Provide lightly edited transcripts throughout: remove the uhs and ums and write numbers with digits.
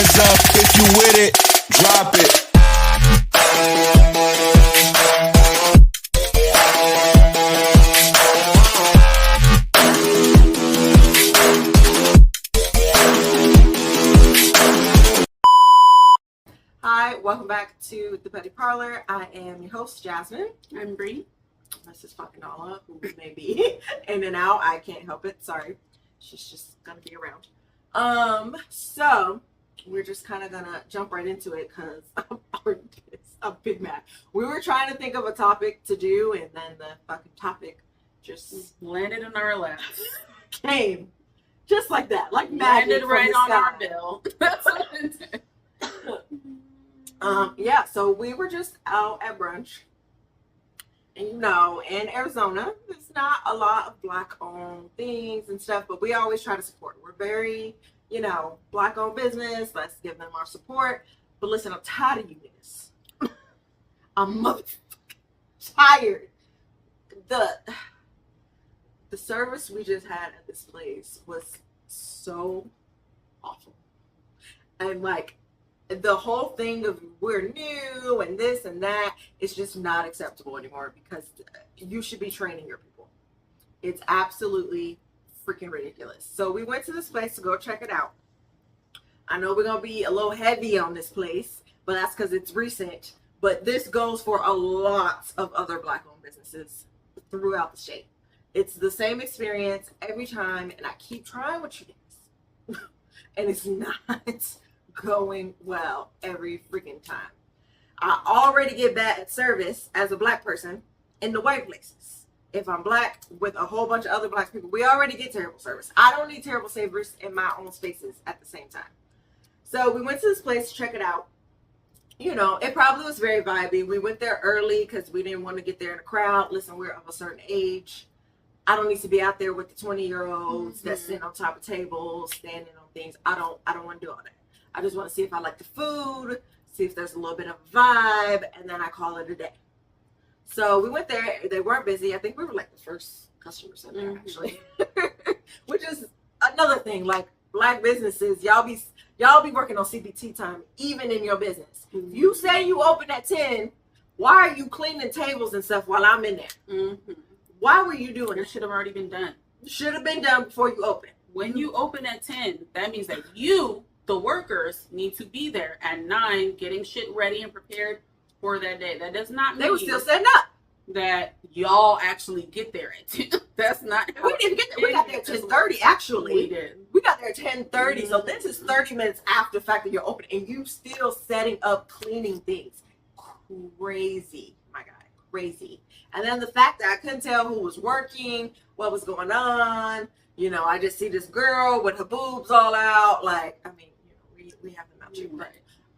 hands up if you with it. Drop it. Hi, welcome back to The Petty Parlor. I am your host, Jasmine. I'm Bree. This is fucking Nala, who may be in and out. I can't help it. Sorry. She's just gonna be around. So we're just kind of gonna jump right into it because I'm big mad. We were trying to think of a topic to do, and then the fucking topic just Landed in our laps. came just like that, like magic Landed from right the on sky. our bill. That's what it did. Yeah, so we were just out at brunch. And you know, in Arizona, there's not a lot of Black-owned things and stuff, but we always try to support. We're very, Black-owned business. Let's give them our support. But listen, I'm tired of you niggas. I'm motherfucking tired. The service we just had at this place was so awful. And like, the whole thing of we're new and this and that is just not acceptable anymore because you should be training your people. It's absolutely freaking ridiculous. So we went to this place to go check it out. I know we're going to be a little heavy on this place, but that's because it's recent. But this goes for a lot of other Black-owned businesses throughout the state. It's the same experience every time, and I keep trying with you guys. And it's not going well every freaking time. I already get bad at service as a Black person in the white places. If I'm Black with a whole bunch of other Black people, we already get terrible service. I don't need terrible service in my own spaces at the same time. So we went to this place to check it out. It probably was very vibey. We went there early because we didn't want to get there in a crowd. Listen, we're of a certain age. I don't need to be out there with the 20-year-olds that sit on top of tables, standing on things. I don't want to do all that. I just want to see if I like the food, see if there's a little bit of a vibe, and then I call it a day. So we went there. They weren't busy. I think we were like the first customers in there, actually. Which is another thing. Like, Black businesses, y'all be working on CPT time, even in your business. If you say you open at 10, why are you cleaning tables and stuff while I'm in there? Why were you doing It it? should have already been done. Should have been done before you open. When you open at 10, that means that you, the workers, need to be there at 9, getting shit ready and prepared for that day. That does not mean They were still setting up. that y'all actually get there at 10. That's not how We didn't even get there. We got there at 10:30, actually. We did. We got there at 10:30, so this is 30 minutes after the fact that you're open, and you still setting up cleaning things. Crazy, my guy, crazy. And then the fact that I couldn't tell who was working, what was going on. I just see this girl with her boobs all out. Like, I mean, we have them out here. Right.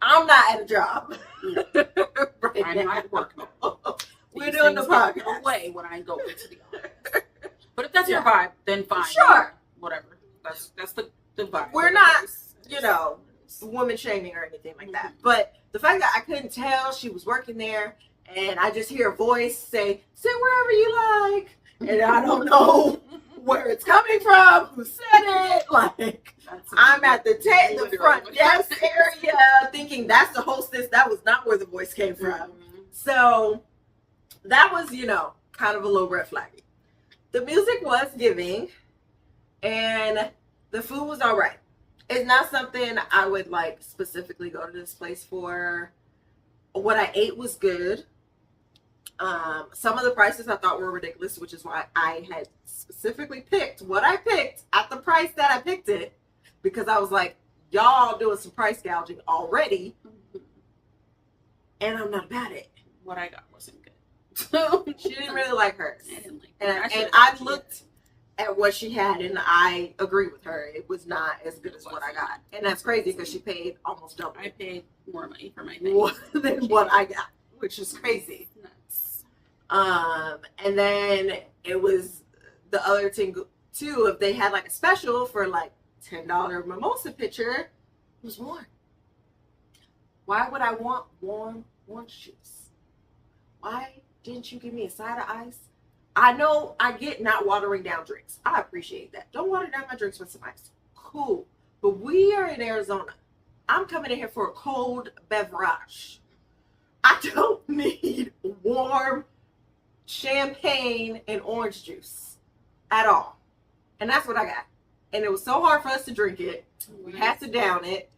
I'm not at a job. right I'm now. not at work. We're These doing the things get podcast. away when I go into the office. But if that's your vibe, then fine. Sure. Whatever. That's the vibe. We're not, woman shaming or anything like that. But the fact that I couldn't tell she was working there, and I just hear a voice say, "Sit wherever you like," and I don't know where it's coming from, who said it. Like, I'm at the front desk area thinking that's the hostess. That was not where the voice came from. So that was, kind of a little red flag. The music was giving, and the food was all right. It's not something I would like specifically go to this place for. What I ate was good. Some of the prices I thought were ridiculous, which is why I had specifically picked what I picked at the price that I picked it, because I was like, y'all doing some price gouging already, and I'm not about it. What I got wasn't good. She didn't really like hers. I didn't like And I looked at what she had, and I agree with her. It was not as good as what I got. And that's crazy because she paid almost double. I paid more money for my thing than what I got, which is crazy. Nuts. And then it was the other thing too, if they had like a special for like $10 mimosa pitcher, it was warm. Why would I want warm orange juice? Why didn't you give me a side of ice? I know I get not watering down drinks. I appreciate that. Don't water down my drinks with some ice. Cool. But we are in Arizona. I'm coming in here for a cold beverage. I don't need warm champagne and orange juice at all. And that's what I got. And it was so hard for us to drink it. We had to down it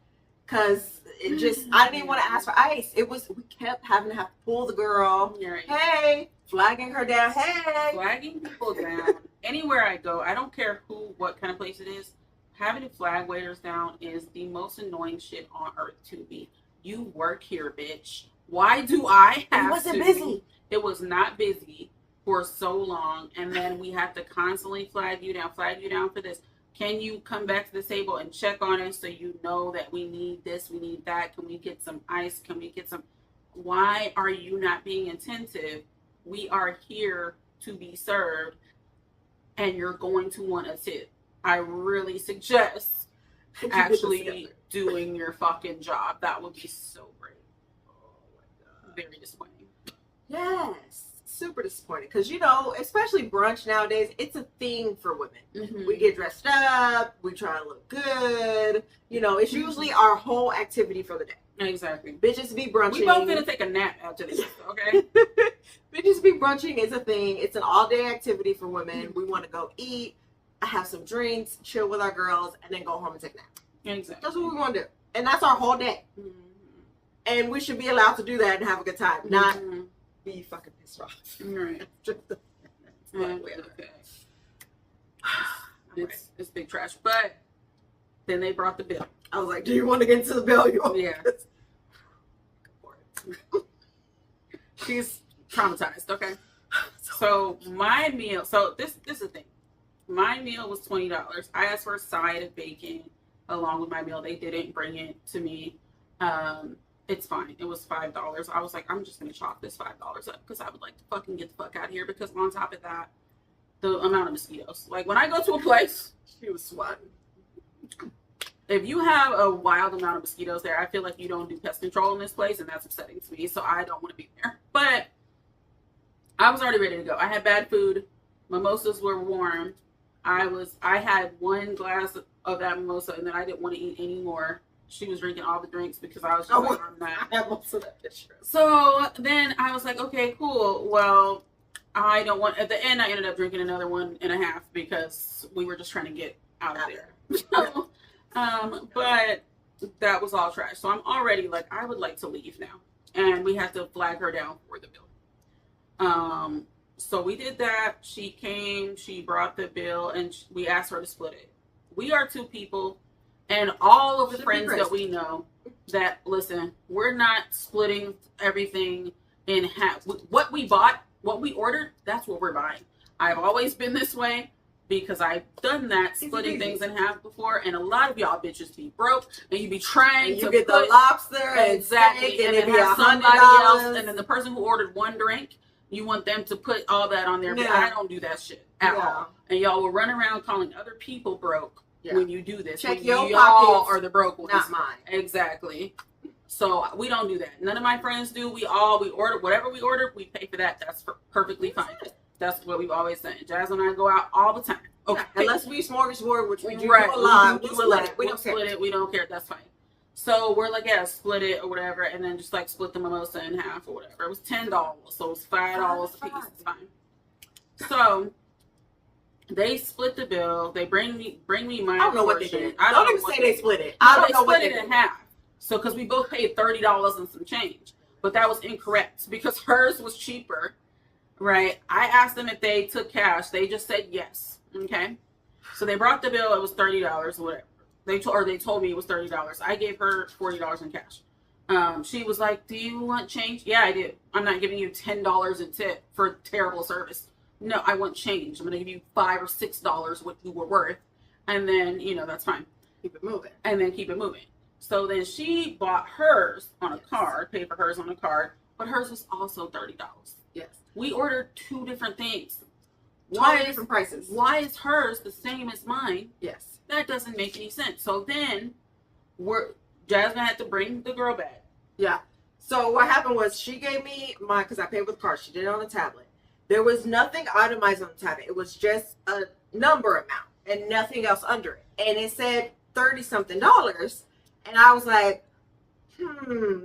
because it just, I didn't even want to ask for ice. It was, we kept having to have to pull the girl. Right. Hey, flagging her down. Hey. Flagging people down. Anywhere I go, I don't care what kind of place it is. Having to flag waiters down is the most annoying shit on earth to me. You work here, bitch. Why do I have to? It wasn't busy. It was not busy for so long, and then we have to constantly flag you down for this. Can you come back to the table and check on us so you know that we need this, we need that? Can we get some ice? Can we get some? Why are you not being attentive? We are here to be served, and you're going to want a tip. I really suggest actually doing your fucking job. That would be so great. Oh my God. Very disappointing. Yes. Super disappointing. Because, you know, especially brunch nowadays, it's a thing for women. Mm-hmm. We get dressed up. We try to look good. You know, it's usually our whole activity for the day. Exactly. Bitches be brunching. We both gonna take a nap after this, okay? Bitches be brunching is a thing. It's an all-day activity for women. We want to go eat, have some drinks, chill with our girls, and then go home and take a nap. Exactly. That's what we want to do. And that's our whole day. Mm-hmm. And we should be allowed to do that and have a good time, not be fucking pissed off. Right. Okay. It's big trash. But then they brought the bill. I was like, do you want to get into the bill? Yeah. She's traumatized. Okay. So my meal. So this is the thing. My meal was $20. I asked for a side of bacon along with my meal. They didn't bring it to me. It's fine. It was $5. I was like, I'm just gonna chalk this $5 up because I would like to fucking get the fuck out of here. Because on top of that, the amount of mosquitoes. Like when I go to a place, she was sweating. If you have a wild amount of mosquitoes there, I feel like you don't do pest control in this place, and that's upsetting to me. So I don't want to be there. But I was already ready to go. I had bad food. Mimosas were warm. I had one glass of that mimosa, and then I didn't want to eat any more. She was drinking all the drinks because I was just like, I'm not. I have most of that picture. So then I was like, okay, cool. Well, I don't want. At the end, I ended up drinking another 1.5 because we were just trying to get out of there. So, but that was all trash. So I'm already like, I would like to leave now, and we had to flag her down for the bill. So we did that. She came. She brought the bill, and we asked her to split it. We are two people. And all of the friends that we know that, listen, we're not splitting everything in half. What we bought, what we ordered, that's what we're buying. I've always been this way because I've done that, splitting things in half before. And a lot of y'all bitches be broke and you be trying to get the lobster and steak and it be $100. And then the person who ordered one drink, you want them to put all that on there. But I don't do that shit at all. And y'all will run around calling other people broke. Yeah. When you do this, check your y'all are the broke ones, not mine. Exactly. So we don't do that. None of my friends do. We order whatever we order. We pay for that. That's perfectly fine. That's what we've always done. Jazz and I go out all the time. Okay, unless we smorgasbord, which we do right. a lot. We don't split it. We don't care. That's fine. So we're like, yeah, split it or whatever, and then just like split the mimosa in half or whatever. It was $10, so it was $5 a piece. It's fine. So. They split the bill. They bring me my. I don't know portion. what they did. I don't even say they split it. I don't know what they split it in half. So because we both paid $30 and some change, but that was incorrect because hers was cheaper, right? I asked them if they took cash. They just said yes. Okay, so they brought the bill. It was $30 or whatever. They told me it was $30. I gave her $40 in cash. She was like, "Do you want change?" Yeah, I do. I'm not giving you $10 in tip for terrible service. No, I want change. I'm going to give you $5 or $6 what you were worth. And then, that's fine. Keep it moving. And then keep it moving. So then she bought hers on a card, paid for hers on a card, but hers was also $30. Yes. We ordered two different things. Why different prices? Why is hers the same as mine? Yes. That doesn't make any sense. So then Jasmine had to bring the girl back. Yeah. So what happened was she gave me mine because I paid with card. She did it on a tablet. There was nothing itemized on the tablet. It was just a number amount and nothing else under it. And it said $30-something. And I was like,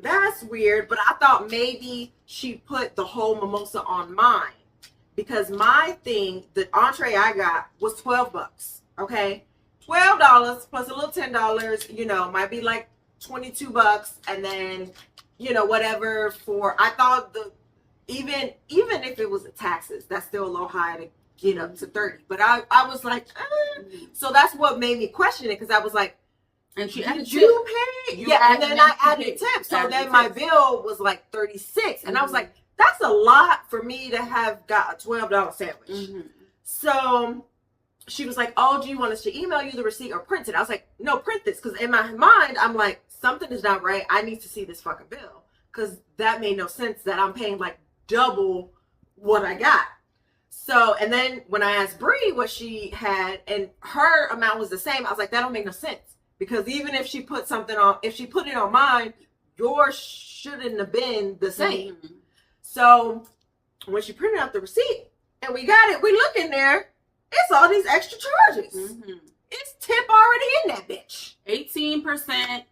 that's weird. But I thought maybe she put the whole mimosa on mine. Because my thing, the entree I got was $12. Okay? $12 plus a little $10, you know, might be like $22. And then, you know, whatever for, I thought even if it was the taxes, that's still a little high to get up to 30. But I was like, so that's what made me question it, because I was like, and she did you pay? Yeah, and then I added tips. So then my bill was like 36. And I was like, that's a lot for me to have got a $12 sandwich. So she was like, oh, do you want us to email you the receipt or print it? I was like, no, print this. Because in my mind, I'm like, something is not right. I need to see this fucking bill. Because that made no sense that I'm paying like double what I got. So, and then when I asked Bree what she had and her amount was the same, I was like, that don't make no sense. Because even if she put something on, if she put it on mine, yours shouldn't have been the same. So when she printed out the receipt and we got it, we look in there, it's all these extra charges. It's tip already in that bitch. 18%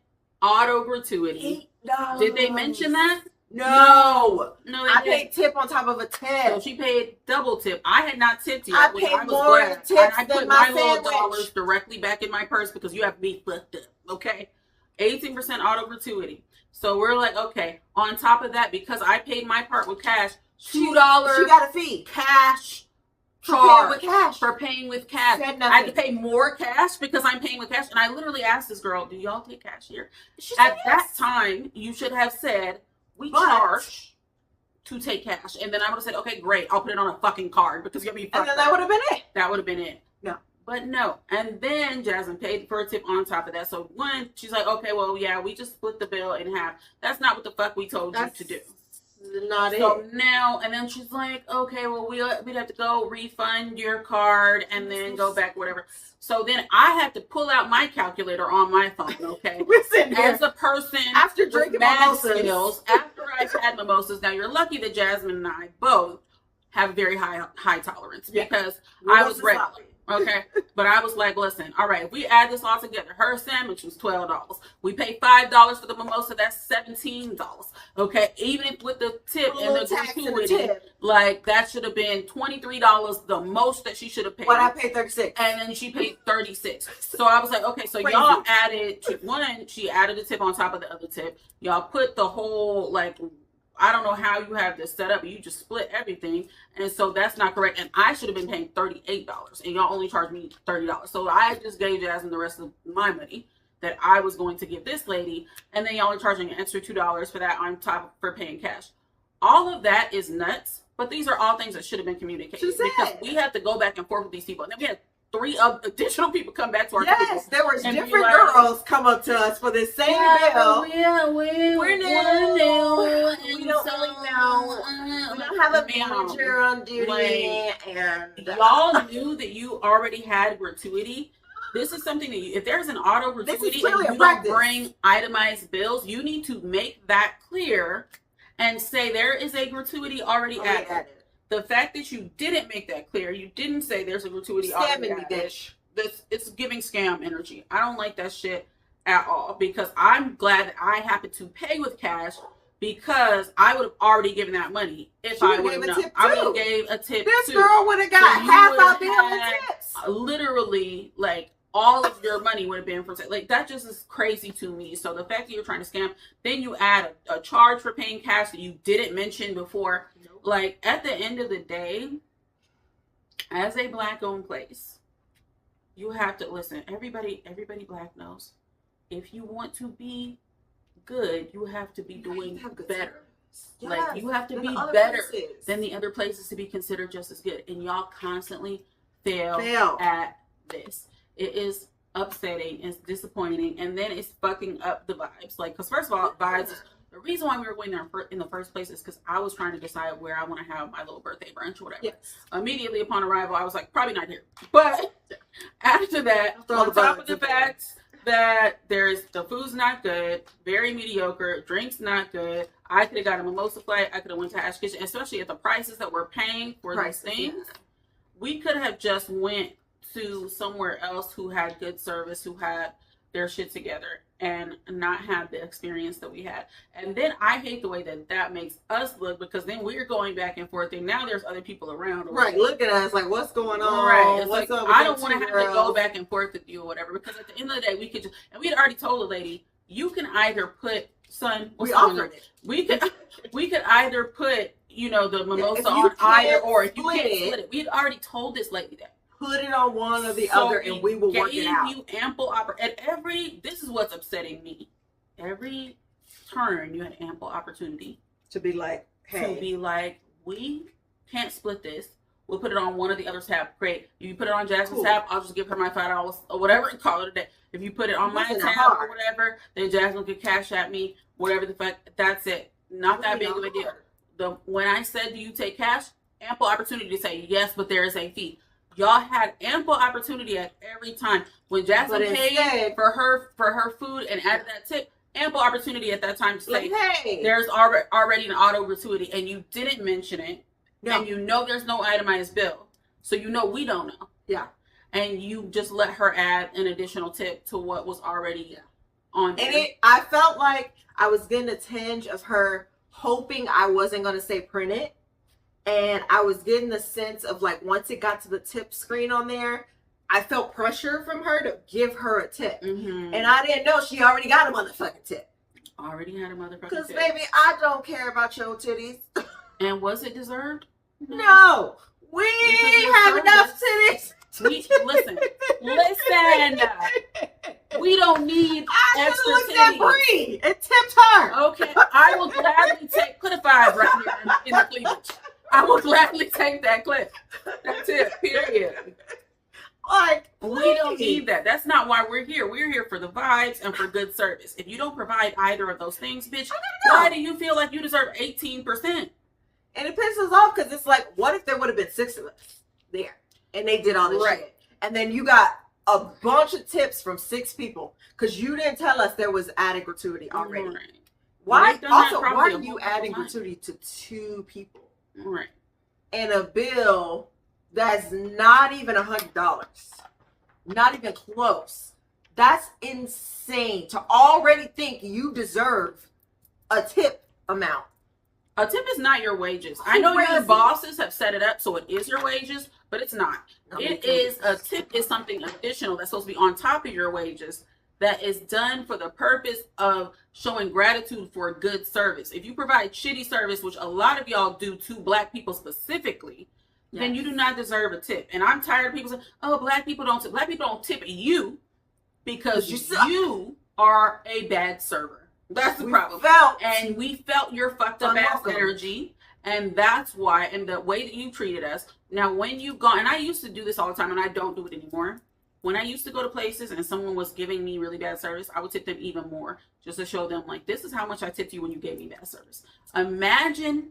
auto gratuity. $8. Did they mention that? No, I didn't. paid tip on top of a tip. So she paid double tip. I had not tipped yet. I paid more tips and I than put my little sandwich. dollars directly back in my purse because you have me fucked up. Okay, 18% auto gratuity. So we're like, okay. On top of that, because I paid my part with cash, $2. She got a fee. Cash Charge charge for paying with cash. Said I had to nothing. pay more cash because I'm paying with cash. And I literally asked this girl, "Do y'all take cash here?" She said At that yes. time, you should have said, "We But- charge to take cash," and then I would have said, "Okay, great, I'll put it on a fucking card because you'll be fucked And then up." that would have been it. That would have been it. No. But no. And then Jasmine paid for a tip on top of that. So one, she's like, okay, well, yeah, we just split the bill in half. That's not what the fuck we told you to do. Not So it. now, and then she's like, okay, well, we'd have to go refund your card and then go back, whatever. So then I had to pull out my calculator on my phone, okay? We're sitting here As a person after with drinking mad mimosas. skills, after I've had mimosas. Now you're lucky that Jasmine and I both have very high tolerance Yeah. because We I wasn't was regular. sloppy. Okay, but I was like, listen, all right, if we add this all together, her sandwich was $12. We pay $5 for the mimosa, that's $17. Okay, even if with the tip and the Tax and the gratuity, tip. like that should have been $23, the most that she should have paid. But I paid 36. And then she paid 36. So I was like, okay, so Crazy. y'all added one, she added a tip on top of the other tip. Y'all put the whole, like, I don't know how you have this set up, but you just split everything. And so that's not correct. And I should have been paying $38 and y'all only charged me $30. So I just gave Jasmine the rest of my money that I was going to give this lady. And then y'all are charging an extra $2 for that on top for paying cash. All of that is nuts. But these are all things that should have been communicated. She said. Because we had to go back and forth with these people. And then we had 3 additional people come back to our Yes, table. there was And be different like, girls come up to us for the same bill. We're new. We don't really know. We don't have a manager on duty, Like, and y'all knew that you already had gratuity. This is something that if there's an auto gratuity and clearly a you don't practice. bring itemized bills, you need to make that clear and say there is a gratuity already added. The fact that you didn't make that clear, you didn't say there's a gratuity already Scamming me, added. bitch. It's giving scam energy. I don't like that shit at all because I'm glad that I happened to pay with cash because I would have already given that money if She I would've would have gave a known. tip I would too. have gave a tip This too. girl would have So got you half would've our bill in had tips. Literally, like all of your money would have been for like that. Just is crazy to me. So the fact that you're trying to scam, then you add a charge for paying cash that you didn't mention before. Like at the end of the day, as a Black-owned place, you have to listen. Everybody Black knows. If you want to be good, you have to be doing better. Like you have to be better than the other places to be considered just as good. And y'all constantly fail at this. It is upsetting, it's disappointing, and then it's fucking up the vibes. Like, because first of all, vibes. The reason why we were going there in the first place is because I was trying to decide where I want to have my little birthday brunch or whatever. Yes. Immediately upon arrival, I was like, probably not here. But after that, on top of the fact that the food's not good, very mediocre, drinks not good. I could have got a mimosa flight. I could have went to Ash Kitchen, especially at the prices that we're paying for these things. We could have just went to somewhere else who had good service, who had their shit together. and not have the experience that we had. And then I hate the way that makes us look, because then we're going back and forth, and now there's other people around. Right, look at us like, what's going on? Right. It's what's like, up with I don't them want to two have to go girls? back and forth with you or whatever, because at the end of the day, we could just, and we had already told the lady, you can either put, son, what's We going on? offered it. We could either put, you know, the if mimosa you on either, can't or if you split can't it, split it. We had already told this lady that. Put it on one or the So other, and we will work it out. Gave you ample opportunity. This is what's upsetting me. Every turn, you had ample opportunity To be like, hey, to be like, we can't split this. We'll put it on one of the other's tab. Great. If you put it on Jasmine's Cool. tab, I'll just give her my $5 or whatever and call it a day. If you put it on my Wasn't tab hard. or whatever, then Jasmine could cash at me, whatever the fuck. That's it. Not that big of a deal. When I said, do you take cash? Ample opportunity to say yes, but there is a fee. Y'all had ample opportunity at every time. When Jasmine But paid instead- for her food and added that tip, ample opportunity at that time to say, like, hey, there's already an auto gratuity, and you didn't mention it, no, and you know there's no itemized bill, so you know we don't know. Yeah. And you just let her add an additional tip to what was already on there. and I felt like I was getting a tinge of her hoping I wasn't going to say print it. And I was getting the sense of like, once it got to the tip screen on there, I felt pressure from her to give her a tip. Mm-hmm. And I didn't know she already got a motherfucking tip. Already had a motherfucking Because, tip. baby, I don't care about your titties. And was it deserved? No. We Because have we're enough titties. Listen. We don't need I extra looked at titties. Bree and tipped her. Okay, I will gladly put a 5 right here in the cleavage. I will gladly take that clip. That's it, period. Like, We don't please. need that. That's not why we're here. We're here for the vibes and for good service. If you don't provide either of those things, bitch, why do you feel like you deserve 18%? And it pisses off because it's like, what if there would have been 6 of us there and they did all this Right. shit? And then you got a bunch of tips from 6 people because you didn't tell us there was added gratuity already. Right. Why? They've done that Also, why probably are a you multiple adding times. gratuity to 2 people Right. and a bill that's not even $100? Not even close. That's insane to already think you deserve a tip amount. A tip is not your wages. I know your Crazy. bosses have set it up so it is your wages, but it's not. No, It is a tip is something additional that's supposed to be on top of your wages that is done for the purpose of showing gratitude for good service. If you provide shitty service, which a lot of y'all do to Black people specifically, then you do not deserve a tip. And I'm tired of people saying, "Oh, Black people don't tip." Black people don't tip you because You suck. you are a bad server. That's the We problem. felt And we felt your fucked up ass Unwelcome. energy. And that's why, and the way that you treated us. Now, when you've gone, and I used to do this all the time, and I don't do it anymore. When I used to go to places and someone was giving me really bad service, I would tip them even more just to show them, like, this is how much I tipped you when you gave me bad service. Imagine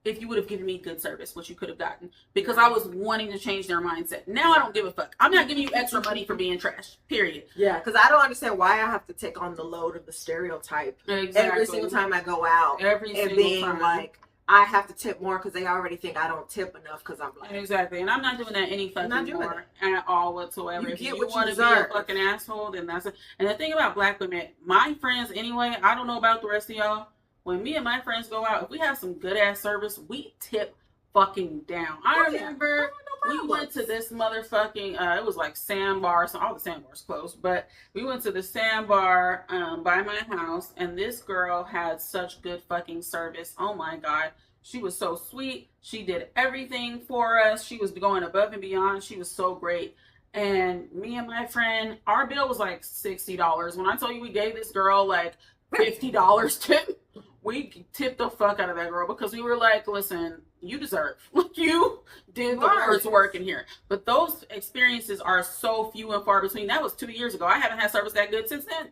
if you would have given me good service, what you could have gotten, because I was wanting to change their mindset. Now I don't give a fuck. I'm not giving you extra money for being trash, period. Yeah, because I don't understand why I have to take on the load of the stereotype Exactly. every single time I go out. Every And single being time. like, I have to tip more because they already think I don't tip enough because I'm Black. Exactly, and I'm not doing that any fucking not doing more at all whatsoever. You If get you what you want to be deserve. a fucking asshole, then that's it. And the thing about Black women, my friends anyway, I don't know about the rest of y'all. When me and my friends go out, if we have some good ass service, we tip fucking down. I Oh, yeah. remember No we went problems. to this motherfucking it was like Sandbar, so all the Sandbars closed, but we went to the Sandbar by my house, and this girl had such good fucking service. Oh my god, she was so sweet. She did everything for us. She was going above and beyond. She was so great. And me and my friend, our bill was like $60. When I told you we gave this girl like $50 tip, we tipped the fuck out of that girl because we were like, listen, you deserve. Like, you did the Right. Lord's work in here. But those experiences are so few and far between. That was 2 years ago. I haven't had service that good since then.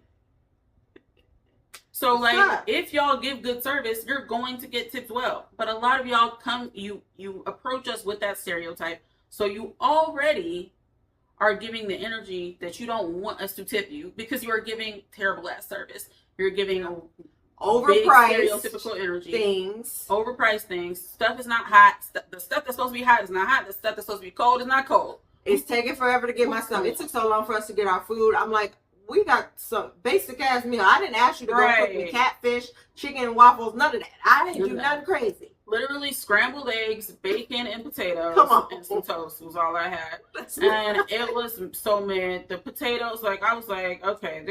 So, like, Yeah. if y'all give good service, you're going to get tipped well. But a lot of y'all come, you approach us with that stereotype. So you already are giving the energy that you don't want us to tip you because you are giving terrible ass service. You're giving a big Overpriced stereotypical energy. things. Overpriced things. Stuff is not hot. The stuff that's supposed to be hot is not hot. The stuff that's supposed to be cold is not cold. It's taking forever to get my stuff. It took so long for us to get our food. I'm like, we got some basic ass meal. I didn't ask you to go cook me Right. catfish, chicken and waffles, none of that. I didn't do No. nothing crazy. Literally scrambled eggs, bacon, and potatoes, Come on. and some toast was all I had. And it was so mad. The potatoes, like, I was like, okay,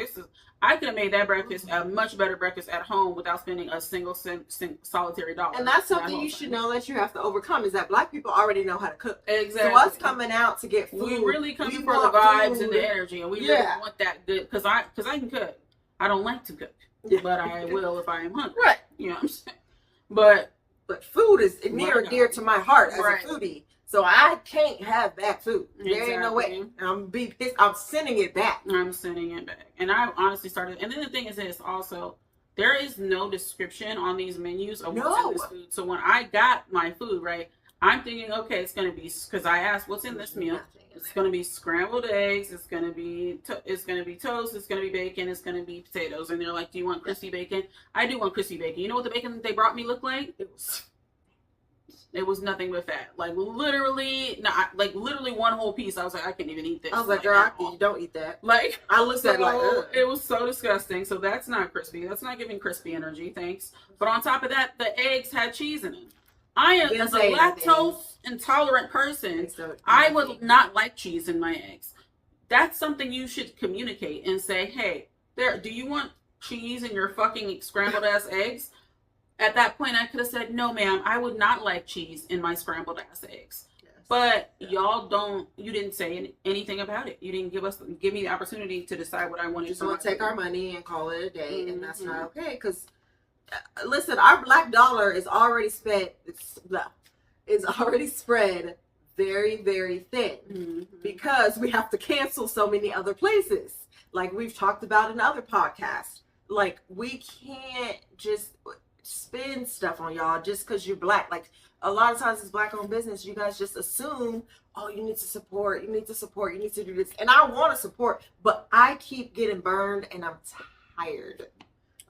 I could have made that breakfast a much better breakfast at home without spending a single solitary dollar. And that's that something whole you should time. know that you have to overcome, is that Black people already know how to cook. Exactly. So us coming out to get food, we really come we for the want vibes food. and the energy, and we really Yeah. want that good, because I can cook. I don't like to cook, Yeah. but I will if I am hungry. Right. You know what I'm saying? But But food is near and dear to my heart as Right. a foodie. So I can't have bad food. There ain't no way. Exactly. I'm be pissed. I'm sending it back. I'm sending it back. And I honestly started, and then the thing is this also, there is no description on these menus of what's in this No. food. So when I got my food, right, I'm thinking, okay, it's going to be, because I asked, what's in this meal? Nothing in It's there. going to be scrambled eggs. It's going to be toast. It's going to be bacon. It's going to be potatoes. And they're like, do you want crispy bacon? I do want crispy bacon. You know what the bacon that they brought me looked like? It was nothing but fat. Like literally one whole piece. I was like, I can't even eat this. I was like, girl, you don't eat that. Like, I looked at it like, so ugh. it was so disgusting. So that's not crispy. That's not giving crispy energy. Thanks. But on top of that, the eggs had cheese in them. I am, Didn't as a say anything. lactose intolerant person, So, I would not like cheese in my eggs. That's something you should communicate and say, hey, do you want cheese in your fucking scrambled ass eggs? At that point, I could have said, no, ma'am, I would not like cheese in my scrambled ass eggs. Yes. But Yeah. you didn't say anything about it. You didn't give me the opportunity to decide what I wanted. just for want my to take food. our money and call it a day, and that's Mhm. not okay. Because listen, our Black dollar is already spent. It's already spread very, very thin. Mhm. Because we have to cancel so many other places, like we've talked about in other podcasts. Like, we can't just spend stuff on y'all just because you're Black. Like, a lot of times it's Black owned business, you guys just assume, oh, you need to support, you need to do this. And I want to support, but I keep getting burned and I'm tired.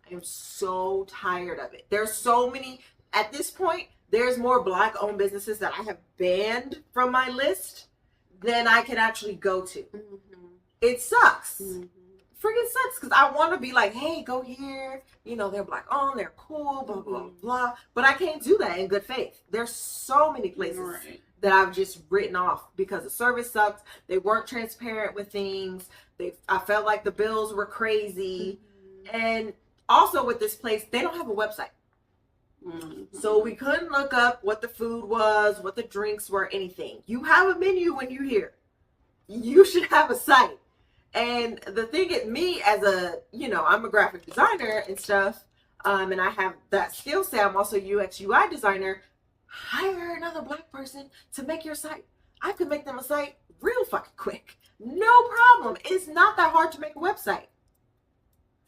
I am so tired of it. There's so many, at this point, there's more Black owned businesses that I have banned from my list than I can actually go to. Mhm. It sucks. Mhm. Freaking sucks, because I want to be like, hey, go here. You know, they're Black owned, they're cool, blah, blah, Mhm. blah. But I can't do that in good faith. There's so many places Right. that I've just written off because the service sucked. They weren't transparent with things. I felt like the bills were crazy. And also with this place, they don't have a website. Mhm. So we couldn't look up what the food was, what the drinks were, anything. You have a menu when you're here. You should have a site. And the thing is, me as I'm a graphic designer and stuff, and I have that skill set. I'm also UX UI designer. Hire another Black person to make your site. I could make them a site real fucking quick. No problem. It's not that hard to make a website.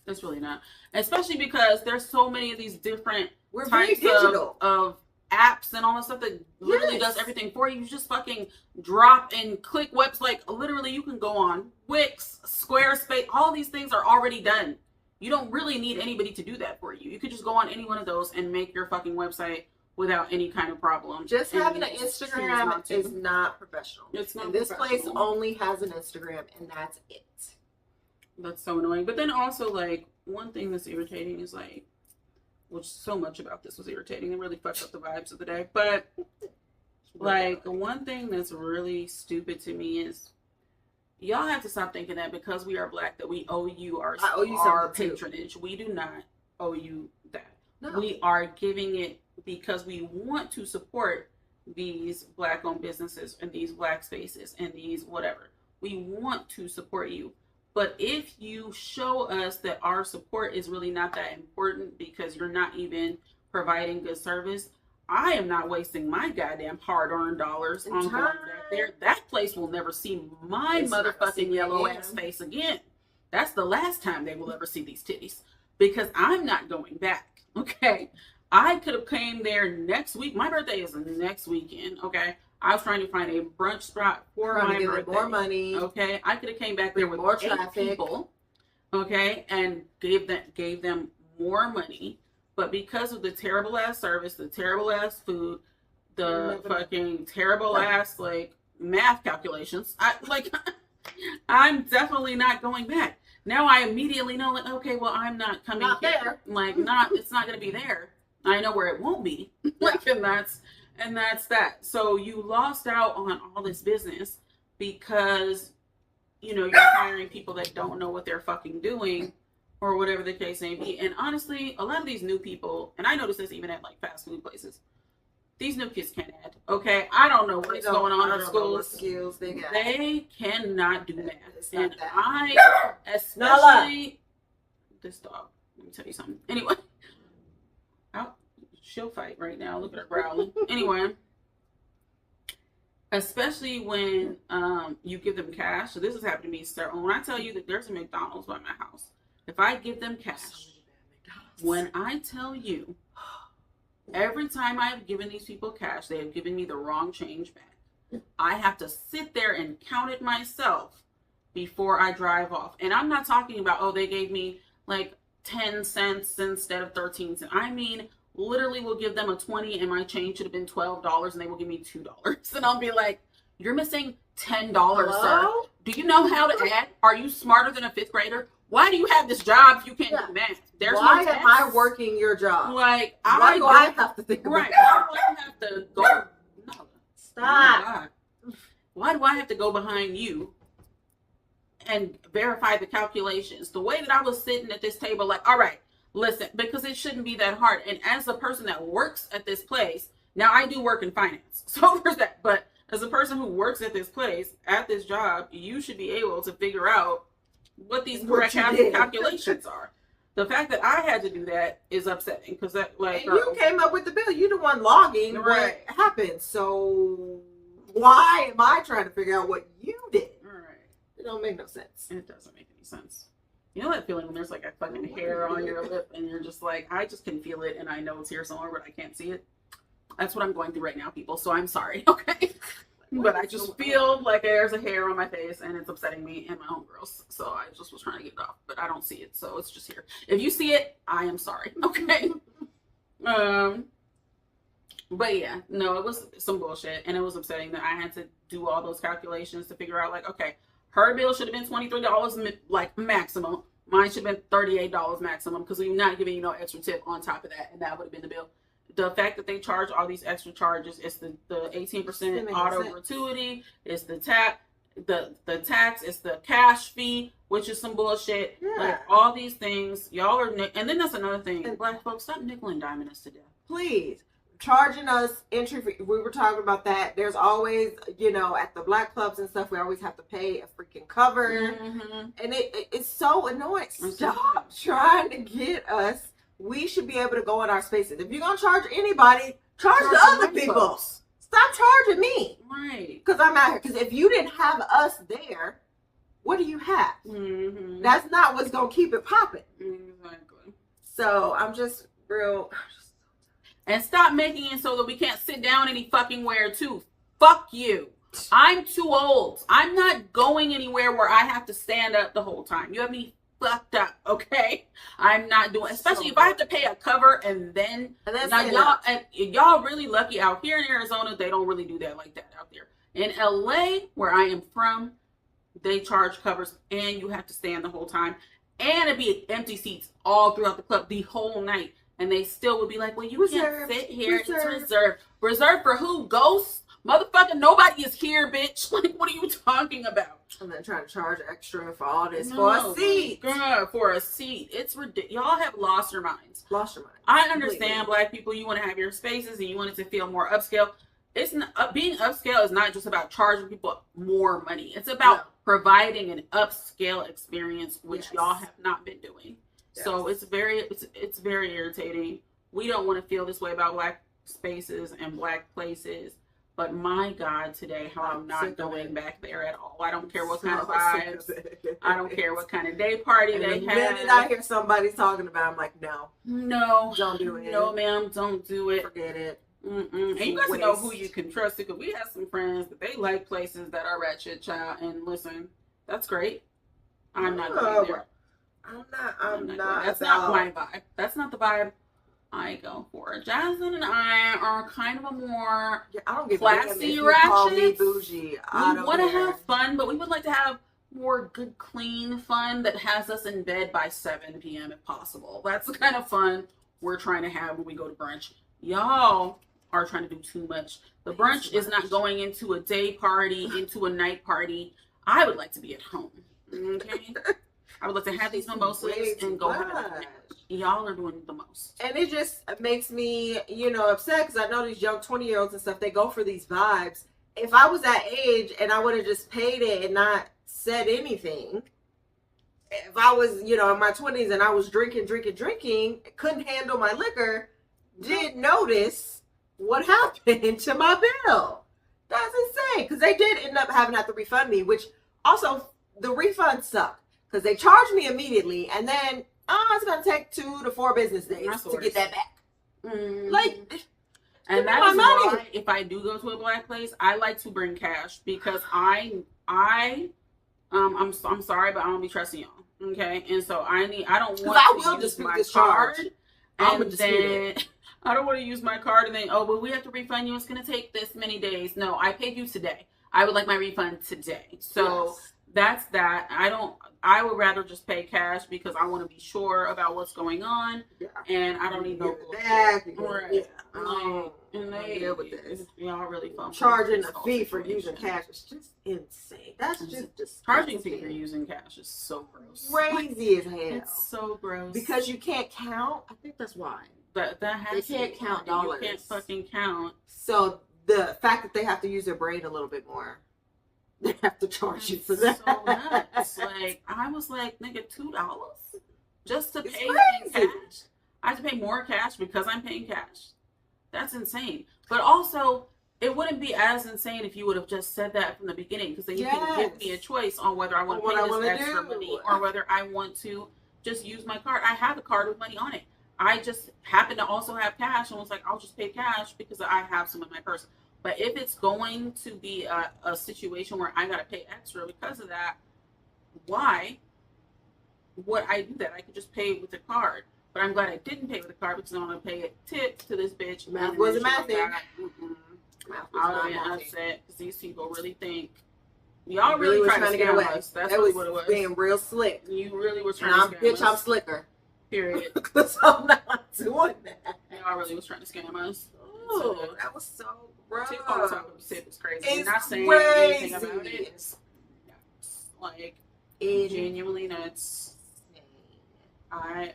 It's really not, especially because there's so many of these different We're very types digital. of apps and all that stuff that literally Yes. does everything for you. You just fucking drop and click webs. Like, literally, you can go on Wix, Squarespace. All these things are already done. You don't really need anybody to do that for you. You could just go on any one of those and make your fucking website without any kind of problem. Just And having an you choose Instagram not to. is not professional. It's not And this place professional. only has an Instagram, and that's it. That's so annoying. But then also, like, one thing that's irritating is, like, which so much about this was irritating and really fucked up the vibes of the day. But, like, one thing that's really stupid to me is y'all have to stop thinking that because we are Black that we owe you our I owe you our something, too. patronage. We do not owe you that. No. We are giving it because we want to support these Black owned businesses and these Black spaces and these whatever. We want to support you. But if you show us that our support is really not that important because you're not even providing good service, I am not wasting my goddamn hard-earned dollars on going back there. That place will never see my It's not gonna see motherfucking me yellow again. ass face again. That's the last time they will ever see these titties because I'm not going back. Okay, I could have came there next week. My birthday is next weekend. Okay, I was trying to find a brunch spot for Trying my to give birthday. it more money. Okay, I could have came back there with More 8 traffic. people. Okay, and gave them more money, but because of the terrible ass service, the terrible ass food, the fucking terrible ass like math calculations, I'm definitely not going back. now I immediately know, like, okay, well, I'm not coming Not here. there. Like, it's not going to be there. I know where it won't be. Like, and that's that. So you lost out on all this business because, you're hiring people that don't know what they're fucking doing or whatever the case may be. And honestly, a lot of these new people, and I notice this even at like fast food places, these new kids can't add. Okay, I don't know what's going on in schools. Skills they got. They cannot do math. It's not And that. I, especially this dog. Let me tell you something. Anyway, she'll fight right now. Look at her growling. Anyway, especially when you give them cash. So this has happened to me. So when I tell you that there's a McDonald's by my house, if I give them cash, when I tell you, every time I've given these people cash, they have given me the wrong change back. I have to sit there and count it myself before I drive off. And I'm not talking about, oh, they gave me like 10 cents instead of 13 cents. I mean, literally will give them a 20 and my change should have been $12 and they will give me $2. And I'll be like, you're missing $10, sir. Do you know how to add? Are you smarter than a fifth grader? Why do you have this job if you can't do math? There's why no am I working your job? Like, why do I have to think about right? Why do I have to go? No, stop. Why do I have to go behind you and verify the calculations? The way that I was sitting at this table, like, all right, listen, because it shouldn't be that hard. And as a person that works at this place, now I do work in finance, so there's that. But as a person who works at this place, at this job, you should be able to figure out what these correct calculations are. The fact that I had to do that is upsetting because that, like, and you came up with the bill. You the one logging what happened. So why am I trying to figure out what you did? Right. It don't make no sense. It doesn't make any sense. You know that feeling when there's like a fucking hair on your lip and you're just like, I just can feel it and I know it's here somewhere, but I can't see it. That's what I'm going through right now, people. So I'm sorry, okay? But I just feel like there's a hair on my face and it's upsetting me and my homegirls. So I just was trying to get it off, but I don't see it. So it's just here. If you see it, I am sorry. Okay. But yeah, no, it was some bullshit and it was upsetting that I had to do all those calculations to figure out like, okay, her bill should have been $23 like maximum. Mine should have been $38 maximum because we're not giving you no extra tip on top of that. And that would have been the bill. The fact that they charge all these extra charges, it's the 18% auto gratuity, it's the the tax, it's the cash fee, which is some bullshit. Yeah. Like all these things, y'all are, and then that's another thing. And black folks, stop nickel and diming us to death. Please. Charging us entry fee. We were talking about that. There's always, at the black clubs and stuff, we always have to pay a freaking cover. Mm-hmm. And it's so annoying. Stop trying to get us. We should be able to go in our spaces. If you're going to charge anybody, charge the other people. Folks. Stop charging me. Right. Because I'm out here. Because if you didn't have us there, what do you have? Mm-hmm. That's not what's going to keep it popping. Exactly. So I'm just real. And stop making it so that we can't sit down any fucking where too. Fuck you. I'm too old. I'm not going anywhere where I have to stand up the whole time. You have me fucked up, okay? I'm not doing, especially if I have to pay a cover and then now y'all really lucky out here in Arizona. They don't really do that like that out there. In LA, where I am from, they charge covers and you have to stand the whole time, and it'd be empty seats all throughout the club the whole night, and they still would be like, well, you can't sit here. It's reserved. Reserved for who? Ghosts? Motherfucker, nobody is here, bitch. Like, what are you talking about? And then trying to charge extra for all this for a seat. God, for a seat. It's ridiculous. Y'all have lost your minds. Lost your mind. I understand, black people, you want to have your spaces and you want it to feel more upscale. It's not, being upscale is not just about charging people more money. It's about providing an upscale experience, which y'all have not been doing. Yes. So it's very irritating. We don't want to feel this way about black spaces and black places. But my God, today, how I'm not going back there at all. I don't care what kind of vibes. I don't care what kind of day party they have. The minute I hear somebody talking about, I'm like, no, don't do it. No, ma'am, don't do it. Forget it. And you guys know who you can trust, because we have some friends that they like places that are ratchet, child. And listen, that's great. I'm not going there. I'm not. That's not my vibe. That's not the vibe I go for. Jasmine and I are kind of a more I don't give classy ratchet. Call me bougie. We want to have fun, but we would like to have more good, clean fun that has us in bed by 7 p.m. if possible. That's the kind of fun we're trying to have when we go to brunch. Y'all are trying to do too much. The brunch is not going into a day party, into a night party. I would like to be at home. Okay? I would like to have these mimosas and go have it. Y'all are doing the most. And it just makes me, upset because I know these young 20-year-olds and stuff, they go for these vibes. If I was that age and I would have just paid it and not said anything, if I was, in my 20s and I was drinking, couldn't handle my liquor, did notice what happened to my bill. That's insane. Because they did end up having to refund me, which also the refund sucked. Because they charged me immediately and then, it's going to take 2 to 4 business days to get that back. Like, and that is why if I do go to a black place, I like to bring cash because I'm sorry, but I don't be trusting y'all. Okay, and so I don't want to use my card, and then I don't want to use my card and then we have to refund you. It's gonna take this many days. No, I paid you today. I would like my refund today. So yes. That's that. I would rather just pay cash because I want to be sure about what's going on, and I don't need no back. Right. And they deal with this. Y'all really fun. Charging a fee for using cash is just insane. That's just disgusting. Charging fee for using cash is so gross. Crazy as hell. It's so gross. Because you can't count. I think that's why. That has they can't count dollars. You can't fucking count. So the fact that they have to use their brain a little bit more, they have to charge you for that. So nuts. Like I was like, nigga, $2 just to pay in cash. I have to pay more cash because I'm paying cash. That's insane. But also, it wouldn't be as insane if you would have just said that from the beginning, because then you can give me a choice on whether I want to pay this extra money or whether I want to just use my card. I have a card with money on it. I just happen to also have cash and was like, I'll just pay cash because I have some in my purse. But if it's going to be a situation where I got to pay extra because of that, why would I do that? I could just pay it with a card. But I'm glad I didn't pay with a card because I want to pay a tip to this bitch. Math wasn't math then. I would have been upset because these people really think y'all really trying to get away. That's really what it was. Being real slick. You really was trying to scam us. I'm slicker. Period. Because I'm not doing that. Y'all really was trying to scam us. Oh, that was so gross. Tip on top of tip is crazy. It's not saying crazy. anything about it. It's nuts. Like genuinely nuts. I'm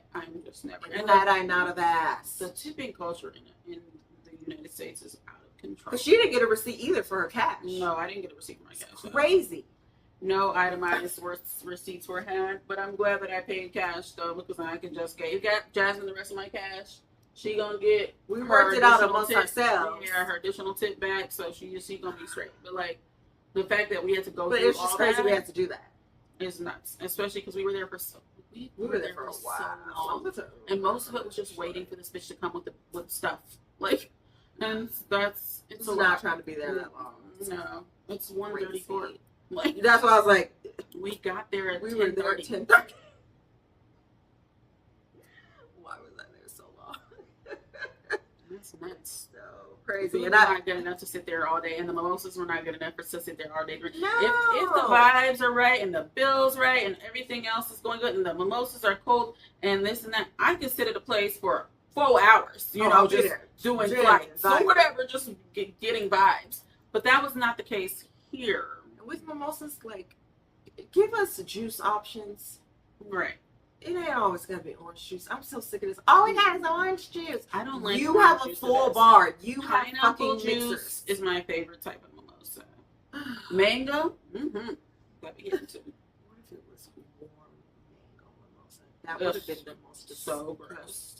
just never. And that I'm not of ass. The tipping culture in the United States is out of control. Because she didn't get a receipt either for her cash. No, I didn't get a receipt for my cash. Crazy. No itemized receipts were had, but I'm glad that I paid cash though, because I can just get. You got Jasmine the rest of my cash. She gonna get. We worked it out amongst ourselves. Yeah, her additional tip back, so she gonna be straight. But like the fact that we had to go. But through it's just all crazy that we had to do that. It's nuts, especially because we were there for so. We were there for a while, and most of it was just waiting for this bitch to come with stuff. Like, and it's not trying to be there that long. No, it's 1:34. Like that's why I was like, we got there at 10:30. We were there at 10:30. Why was I there so long? That's nuts. So crazy. We and were not good enough to sit there all day, and the mimosas were not good enough to sit there all day. No. If the vibes are right and the bill's right and everything else is going good and the mimosas are cold and this and that, I can sit at a place for 4 hours. Just doing flights or whatever, just getting vibes. But that was not the case here. With mimosas, like, give us juice options. Right. It ain't always gonna be orange juice. I'm so sick of this. All we got is orange juice. I don't like. You have a full bar. You have pineapple fucking juice mixers. Is my favorite type of mimosa. Mango. That be here too. What if it was warm mango mimosa? That would have been the most so gross.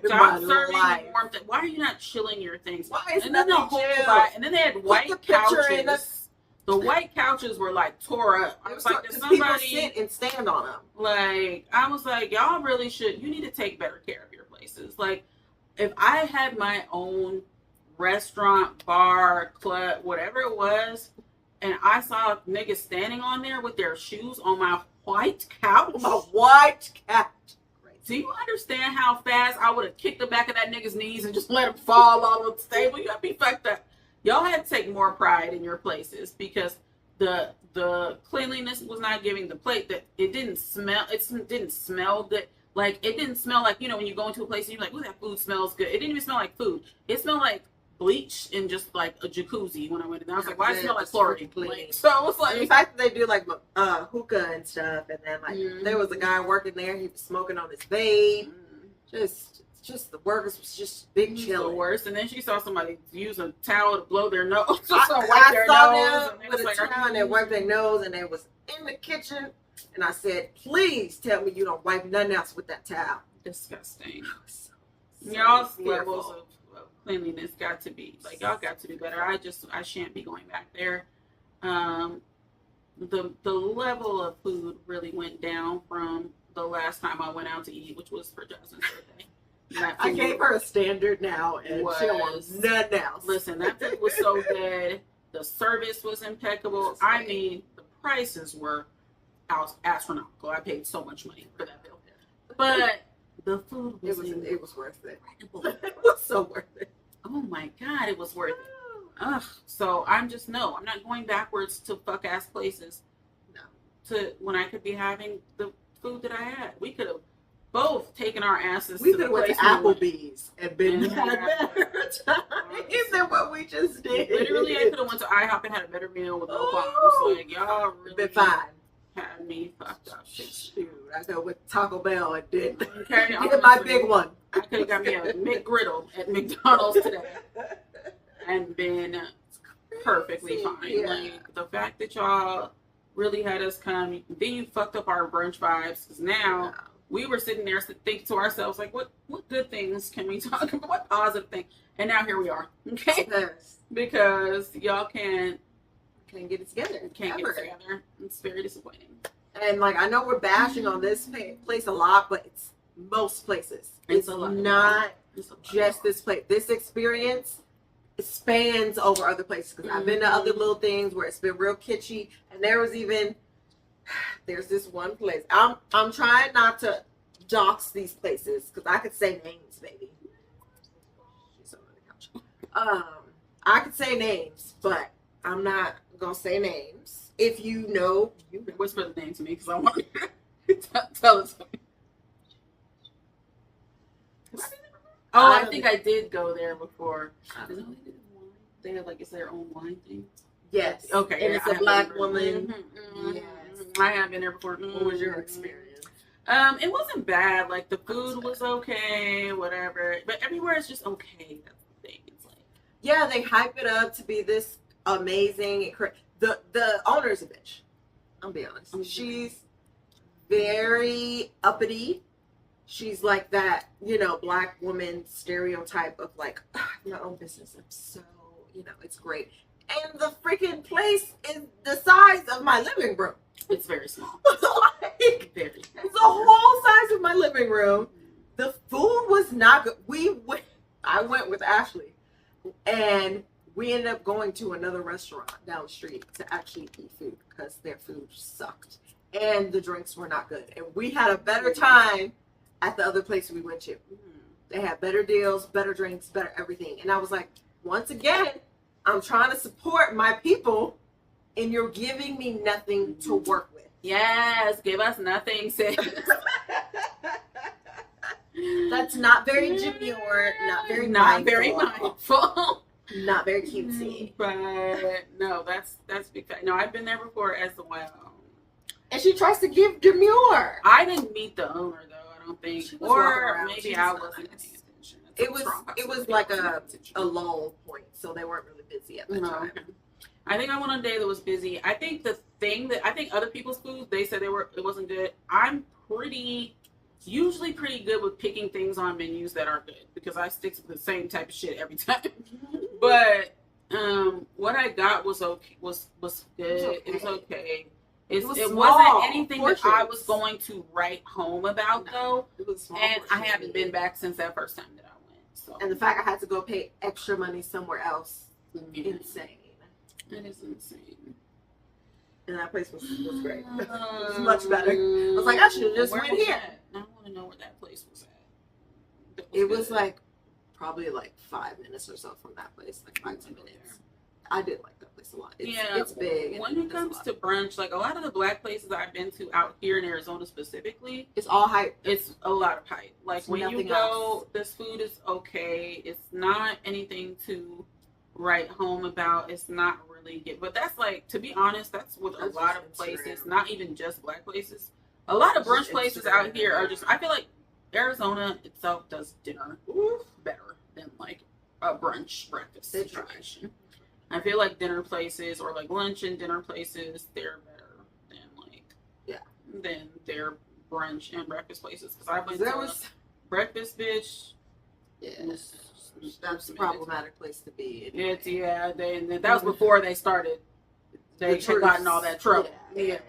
Stop serving warm things. Why are you not chilling your things? Why is and then the whole and then they had white couches. The white couches were like tore up. I was like, did somebody people sit and stand on them? Like, I was like, y'all really should. You need to take better care of your places. Like, if I had my own restaurant, bar, club, whatever it was, and I saw niggas standing on there with their shoes on my white couch. My white couch. Do you understand how fast I would have kicked the back of that nigga's knees and just let him fall all on the table? You gotta be fucked up. Y'all had to take more pride in your places because the cleanliness was not giving. The plate that it didn't smell. It didn't smell good. Like it didn't smell like, you know, when you go into a place and you're like, "Ooh, that food smells good." It didn't even smell like food. It smelled like bleach and just like a jacuzzi when I went in there. I was like, "Why does it smell like chlorine?" Like, so I was And the like, fact that they do like hookah and stuff, and then like Mhm. there was a guy working there. He was smoking on his vape. Just the workers was just big "It's the chilling. worst." And then she saw somebody use a towel to blow their nose, I their saw nose, them and with it a was like, towel and they wiped their nose, and they was in the kitchen. And I said, "Please tell me you don't wipe nothing else with that towel." disgusting. So Y'all's fearful. levels of cleanliness got to be like, y'all got to do better. I shan't be going back there. The level of food really went down from the last time I went out to eat, which was for Jasmine's birthday. That I food gave her a standard now, and she don't want was- nothing else. Listen, that food was so good. The service was impeccable. I mean, the prices were astronomical. I paid so much money for that bill, but the food was it was worth it. incredible. It was so worth it. Oh my god, it was worth it. Ugh. So I'm not going backwards to fuck ass places. No. To when I could be having the food that I had. We could have both taken our asses We to could the have went to place we went. Applebee's and been And had had- better time than what we just did. Literally, I could have went to IHOP and had a better meal with no Ooh. bombs. Like y'all really Been fine. had me fucked up. Shoot, I go with Taco Bell and did Okay, get my honestly, big one. I could have got me a McGriddle at McDonald's today and been perfectly fine. Yeah. Like the fact that y'all really had us come, then you fucked up our brunch vibes because now we were sitting there thinking to ourselves like, what good things can we talk about? What positive thing? And now here we are, okay? Yes. Because y'all can't Can't get it together. get Ever. it together. It's very disappointing. And like I know we're bashing on this place a lot, but it's most places. It's a lot. not It's a just this place. This experience spans over other places because I've been to other little things where it's been real kitschy, and there's this one place. I'm trying not to dox these places because I could say names, maybe. She's over the couch. I could say names, but I'm not gonna say names. If you know, you know. Whisper the name to me because I want to tell it to me. Oh, I think I did go there before. Is that what they did? They had like, it's their own wine thing. Yes. Okay, And yeah, it's I a have black been there. woman. Mhm, Yes. I have been there before. What was your Mhm. experience? It wasn't bad. Like the food was okay, whatever. But everywhere is just okay. That's the thing. It's like, Yeah, they hype it up to be this amazing. The owner's a bitch. I'll be honest. Mhm. She's very uppity. She's like that, black woman stereotype of like, my own business. I'm so, it's great. And the freaking place is the size of my living room. it's very small. Like, Very. it's the whole size of my living room. The food was not good. I went with Ashley, and we ended up going to another restaurant down the street to actually eat food because their food sucked and the drinks were not good. And we had a better time at the other place we went to. Mhm. They had better deals, better drinks, better everything. And I was like, once again, I'm trying to support my people, and you're giving me nothing to work with. Yes, give us nothing, sis. That's not very demure, not very mindful. not very cutesy. But no, that's big fact. No, I've been there before as well. And she tries to give demure. I didn't meet the owner though. I don't think, She was walking or around. maybe She I was wasn't nice. paying attention. That's It a was strong it was possibility. like I wasn't a paying attention. lull point, so they weren't really busy at that No, time. okay. I think I went on a day that was busy. I think the thing that I think other people's food, they said it wasn't good. I'm usually pretty good with picking things on menus that are good because I stick to the same type of shit every time. But what I got was okay. Was good. It was okay. It was wasn't small anything that I portions. was going to write home about though. It was small And I portions. haven't been back since that first time that I went. So And the fact I had to go pay extra money somewhere else, yeah, insane. it is insane. And that place was great. It was much better. I was like, I should have just Where went was here. that? I want to know where that place was at. That It was good. like probably like 5 minutes or so from that place, like 5-10 minutes. I did like that place. it's a lot. It's big. When it comes to brunch, like a lot of the black places I've been to out here in Arizona specifically, it's all hype. It's a lot of hype. Like It's when you nothing go, else. this food is okay. It's not anything to write home about. It's not really good. But that's like, to be honest, that's with a That's lot just of places, Instagram. not even just black places. A lot of That's brunch just places out Instagram. here are just, I feel like Arizona itself does dinner better than like a brunch breakfast They try. situation. I feel like dinner places or like lunch and dinner places, they're better than like than their brunch and breakfast places. Because I went There to was breakfast, bitch. that's a problematic place to be. It's that was before they started. They had gotten all that trouble. Yeah.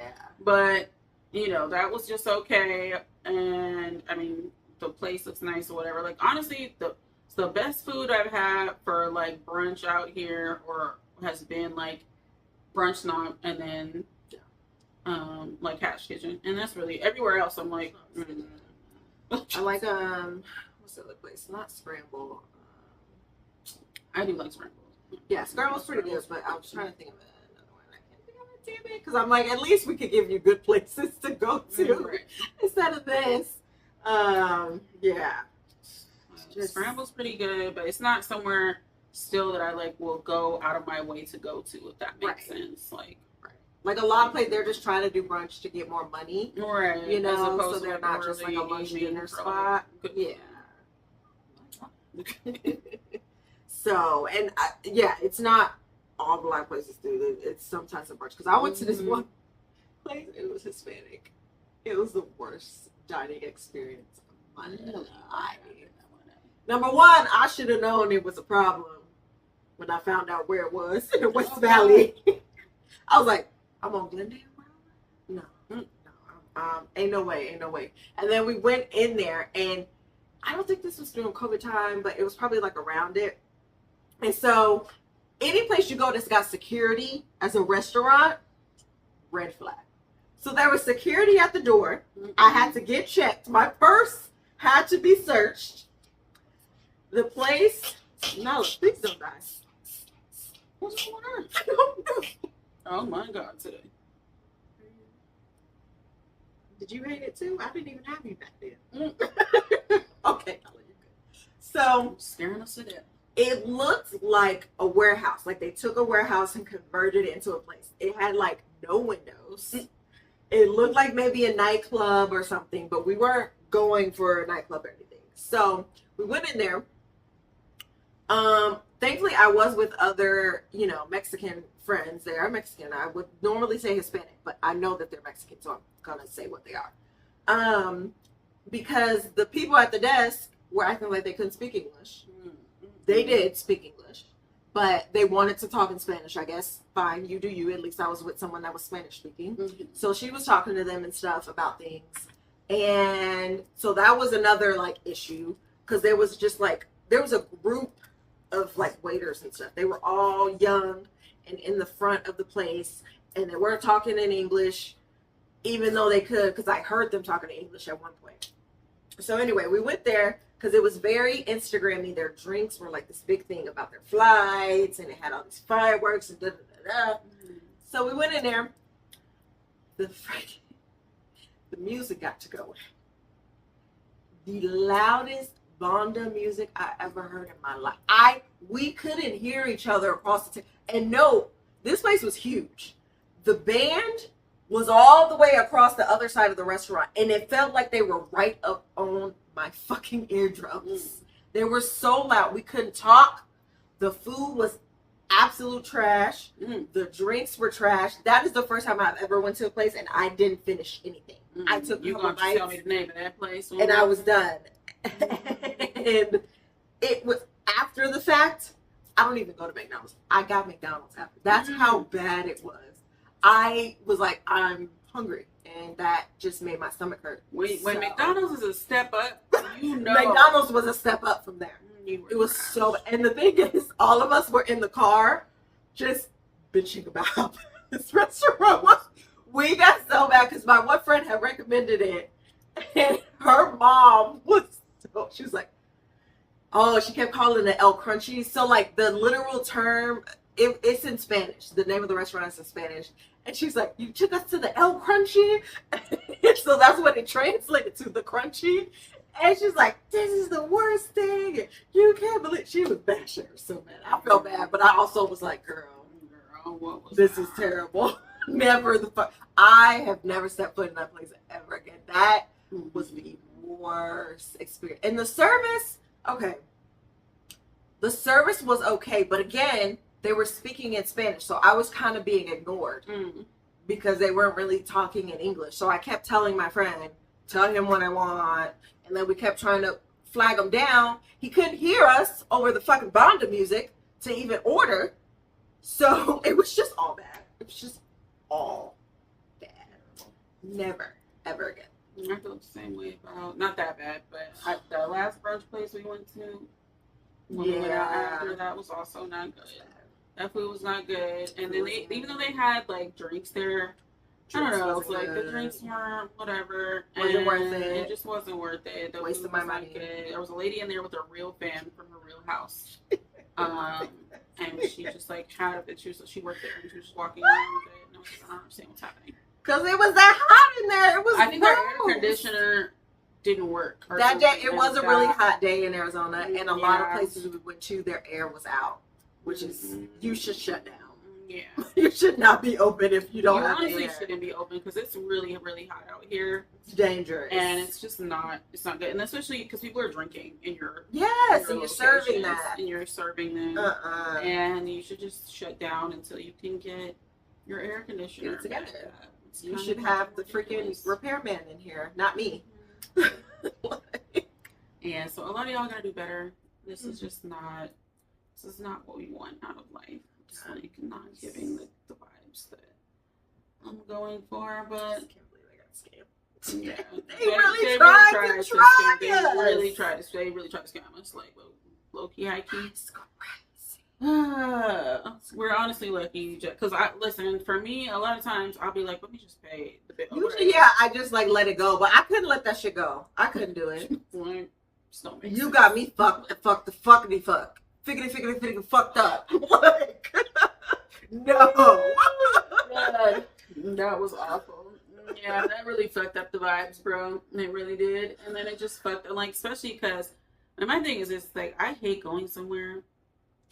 But you know, that was just okay. And I mean, the place looks nice or whatever. Like honestly, the best food I've had for like brunch out here or has been like Brunch Snob and then like Hatch Kitchen. And that's really everywhere else I'm like I like what's the other place? Not Scramble. I do like Scramble. Yeah, Scramble's pretty good, but I was trying to think of another one. I can't think of it, damn it. Because I'm like, at least we could give you good places to go to instead of this. Yeah. Scramble's pretty good, but it's not somewhere still that I like will go out of my way to go to, if that makes sense. Like a lot of places, they're just trying to do brunch to get more money. Right. You know, as opposed so to they're not just like a lunch dinner spot. Yeah. So, and it's not all black places do. It's sometimes a brunch. Because I went to this one place, it was Hispanic. It was the worst dining experience of my life. Number one, I should have known it was a problem when I found out where it was in the West Valley. I was like, I'm on Glendale Road? No. Ain't no way. And then we went in there, and I don't think this was during COVID time, but it was probably like around it. And so any place you go that's got security as a restaurant, red flag. So there was security at the door. I had to get checked. My purse had to be searched. The place, no, please don't die. What's going on? I don't know. Oh my God, today. Did you hate it too? I didn't even have you back then. Okay, so Scaring us to death. it looked like a warehouse. Like they took a warehouse and converted it into a place. It had like no windows. It looked like maybe a nightclub or something, but we weren't going for a nightclub or anything. So we went in there. Thankfully I was with other, Mexican friends. They are Mexican. I would normally say Hispanic, but I know that they're Mexican, so I'm gonna say what they are. Because the people at the desk were acting like they couldn't speak English. They did speak English, but they wanted to talk in Spanish. I guess fine, you do you. At least I was with someone that was Spanish speaking. So she was talking to them and stuff about things. And so that was another like issue, because there was a group of like waiters and stuff. They were all young and in the front of the place, and they weren't talking in English, even though they could, because I heard them talking in English at one point. So anyway, we went there because it was very Instagram-y. Their drinks were like this big thing about their flights, and it had all these fireworks and da-da-da-da. So we went in there. The music got to go. The loudest banda music I ever heard in my life. We couldn't hear each other across the table. And no, this place was huge. The band was all the way across the other side of the restaurant, and it felt like they were right up on my fucking eardrums. They were so loud. We couldn't talk. The food was absolute trash. The drinks were trash. That is the first time I've ever went to a place and I didn't finish anything. I took You gonna tell me the name of that place? and I was done. And it was after the fact. I don't even go to McDonald's. I got McDonald's after. That's how bad it was. I was like, I'm hungry, and that just made my stomach hurt. When McDonald's is a step up, McDonald's was a step up from there. It was so, and the thing is, all of us were in the car just bitching about this restaurant. We got so bad because my one friend had recommended it, and her mom she was like, oh, she kept calling it El Crunchy. So like the literal term it's in Spanish. The name of the restaurant is in Spanish. And she's like, you took us to the El Crunchy? So that's what it translated to, the Crunchy. And she's like, this is the worst thing. And you can't believe. She was bashing her so bad. I felt bad, but I also was like, girl, what was this that? is terrible. Never the fuck. I have never stepped foot in that place ever again. That was the worst experience. And the service, okay. The service was okay, but again, they were speaking in Spanish, so I was kind of being ignored because they weren't really talking in English. So I kept telling my friend, tell him what I want, and then we kept trying to flag him down. He couldn't hear us over the fucking banda music to even order, so it was just all bad. It was just all bad. Never, ever again. I feel the same way about, not that bad, but the last brunch place we went to, when we went out after, that was also not good. That food was not good. And then they, even though they had like drinks there, I don't know, it's like the drinks weren't whatever. Wasn't worth it. It just wasn't worth it. The Wasted food my was not money. good. There was a lady in there with a real fan from her real house. And she just like had it. She worked there and she was just walking around with it. And I was like, I don't understand what's happening. Because it was that hot in there. It was I think their air gross. conditioner didn't work. Or That day, something. it was a really hot day in Arizona, and a lot of Yeah. places we went to, their air was out, which is, you should shut down. Yeah. You should not be open if you don't You have honestly air. shouldn't be open because it's really, really hot out here. It's dangerous. And it's just not, it's not good. And especially because people are drinking in your yes, and you're serving locations, that. and you're serving them. And you should just shut down until you can get your air conditioner. Get it together. back up. It's You kind should of have the ridiculous. freaking repairman in here, not me. And so a lot of y'all gotta do better. This is just not, this is not what we want out of life. Just like not giving the vibes that I'm going for, but I can't believe I got scammed. yeah, They really tried to try They us. really tried to scam us, like low key, high key. It's crazy. We're honestly lucky, because listen. For me, a lot of times I'll be like, let me just pay the bill. Usually, yeah, I just like let it go, but I couldn't let that shit go. I couldn't do it. Like, just don't make You sense. got me fucked, figgity fucked up. Like, no. God, that was awful. Yeah, that really fucked up the vibes, bro. It really did. And then it just fucked, like, especially because, and my thing is, it's like, I hate going somewhere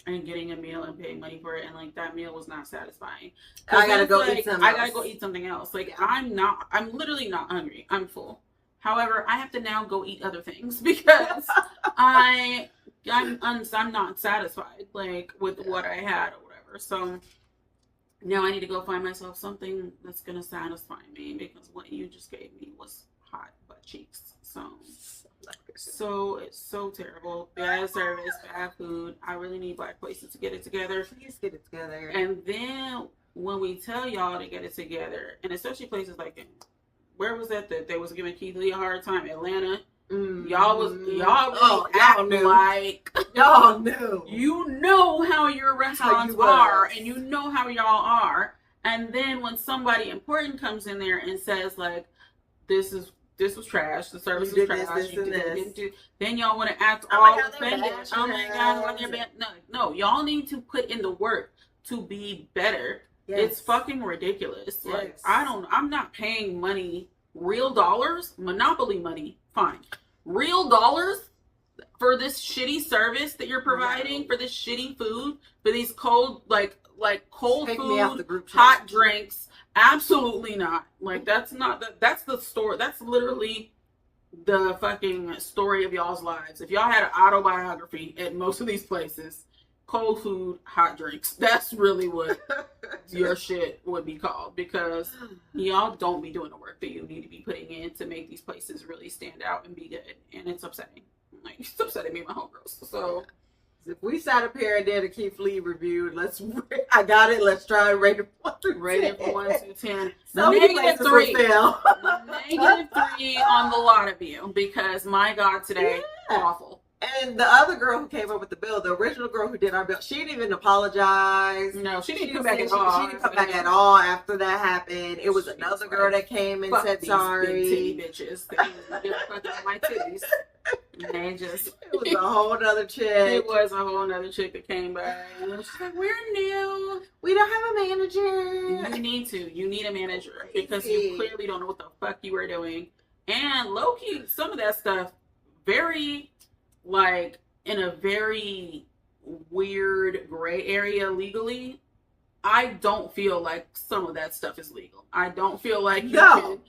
and getting a meal and paying money for it, and like that meal was not satisfying. I gotta it's go like, eat something I else. gotta go eat something else. Like, Yeah. I'm literally not hungry. I'm full. However, I have to now go eat other things because I'm not satisfied, like, with what I had or whatever. So now I need to go find myself something that's gonna satisfy me, because what you just gave me was hot butt cheeks. So it's so terrible. Bad service, bad food. I really need Black places to get it together. Please get it together. And then when we tell y'all to get it together, and especially places like where was that they was giving Keith Lee a hard time? Atlanta. Y'all really acting knew. like y'all knew. you know how your restaurants you are, was. and you know how y'all are. And then when somebody important comes in there and says like, this was trash, the service You was did this, trash, this, you and didn't this. do, then y'all want to act Oh my all God, they're offended. bad, Oh my God, why they're trash. bad? No, y'all need to put in the work to be better. Yes. It's fucking ridiculous. Yes. Like, I'm not paying money, real dollars, Monopoly money, fine. Real dollars for this shitty service that you're providing, for this shitty food, for these cold, like cold Take me out the food, group chat. hot drinks. Absolutely not. Like, that's the story. That's literally the fucking story of y'all's lives. If y'all had an autobiography at most of these places, cold food, hot drinks, that's really what your shit would be called, because y'all don't be doing the work that you need to be putting in to make these places really stand out and be good. And it's upsetting. Like, it's upsetting me, my homegirls. So If we sat up here and did a Keith Lee review, I got it. Let's try and rate it 1 through 10. rate it from 1 to 10. So many Negative places will 3. fail. -3 on the lot of you, because my God, today, Yeah. awful. And the other girl who came up with the bill, the original girl who did our bill, she didn't even apologize. No, she didn't come said back at all. She didn't come back at all after that happened. It was another girl that came and Fuck said these sorry. big titty bitches. They didn't give a fuck about my titties. And they I just It was a whole nother chick. it was a whole nother chick that came by and she's like, we're new. We don't have a manager. You need to. You need a manager because you clearly don't know what the fuck you were doing. And low key, some of that stuff, very like in a very weird gray area legally. I don't feel like some of that stuff is legal. I don't feel like you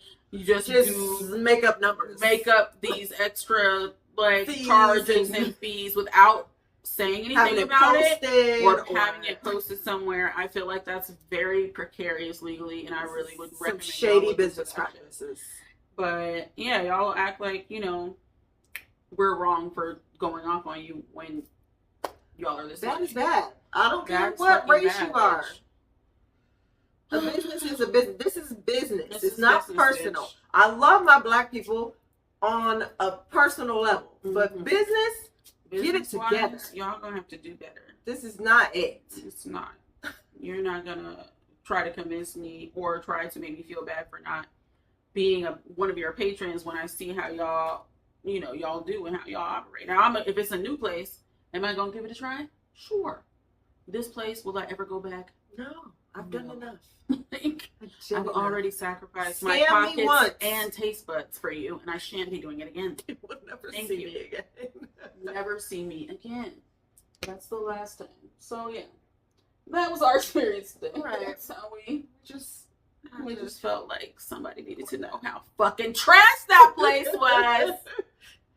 just do make up numbers, make up these extra like fees charges and fees without saying anything about it or having it posted somewhere. I feel like that's very precarious legally, and I really would recommend some shady business practices. But yeah, y'all act like, you know, we're wrong for going off on you when y'all are this. That way. is bad. I don't care That's what fucking race bad, you are. bitch. A business is a business. This is business. This It's is not business, personal. bitch. I love my black people on a personal level, but Mhm. business, get it Business-wise, together. Y'all gonna have to do better. This is not it. It's not. You're not gonna try to convince me or try to make me feel bad for not being one of your patrons when I see how y'all, you know, y'all do and how y'all operate. Now, if it's a new place, am I gonna give it a try? Sure. This place, will I ever go back? No, I've done No. enough. I've already sacrificed my Scam me once. pockets and taste buds for you, and I shan't be doing it again. You will never Thank see you. me again. Never see me again. That's the last time. So yeah, that was our experience today. Right. That's how we just felt like somebody needed to know how fucking trash that place was.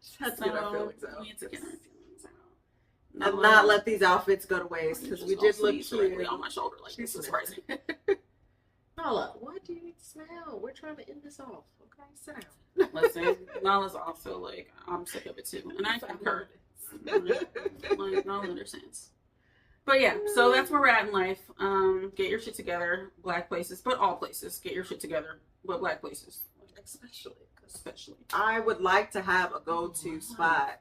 Just had to get our feelings out. We had to get our feelings out. And not let these outfits go to waste because we did look directly cute. on my shoulder. Like, this is crazy. Nala, what do you need to smell? We're trying to end this off. Okay, sit down. Listen, Nala's also like, I'm sick of it too, and I concur. Like, no understands. But yeah, so that's where we're at in life. Get your shit together, black places, but all places. Get your shit together, but black places, especially. I would like to have a go-to spot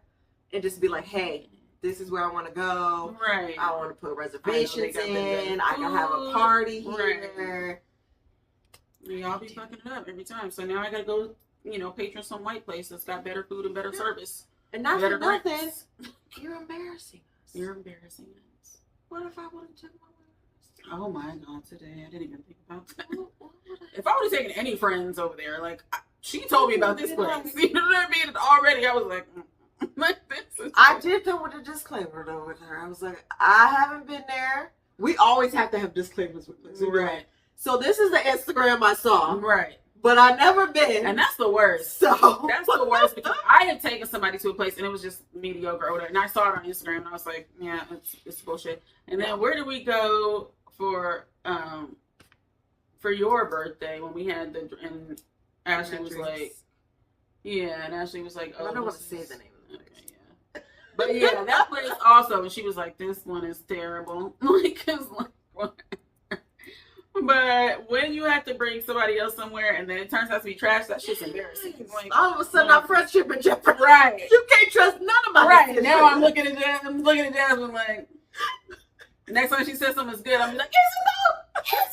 and just be like, hey, this is where I want to go. Right. I want to put reservations got the good in. I can have a food. party Right. here. Y'all be fucking it up every time. So now I gotta go, you know, patron some white place that's got better food and better service. And not Better for nothing, drinks. you're embarrassing us. You're embarrassing us. What if I would have took my Oh my god, today I didn't even think about that. If I would have taken any friends over there, like she told me about this place, you know what I mean? Already, I was like, like this is I did come with a disclaimer though with her. I was like, I haven't been there. We always have to have disclaimers with places. right, So this is the Instagram I saw, right, but I never been. and that's the worst. So That's the worst because I had taken somebody to a place and it was just mediocre or whatever. And I saw it on Instagram and I was like, yeah, it's bullshit. And then where did we go for your birthday when we had and Ashley was like, yeah, and Ashley was like, oh, I don't want to say the name of the place. Okay, yeah. But yeah, that place also, and she was like, this one is terrible. Like, 'cause, like, what? But when you have to bring somebody else somewhere and then it turns out to be trash, that shit's embarrassing. Like, All of a sudden, our friendship in jeopardy. right. You can't trust none of my Right. decisions. Now I'm looking at Jasmine like, next time she says something's good, I'm like, is it?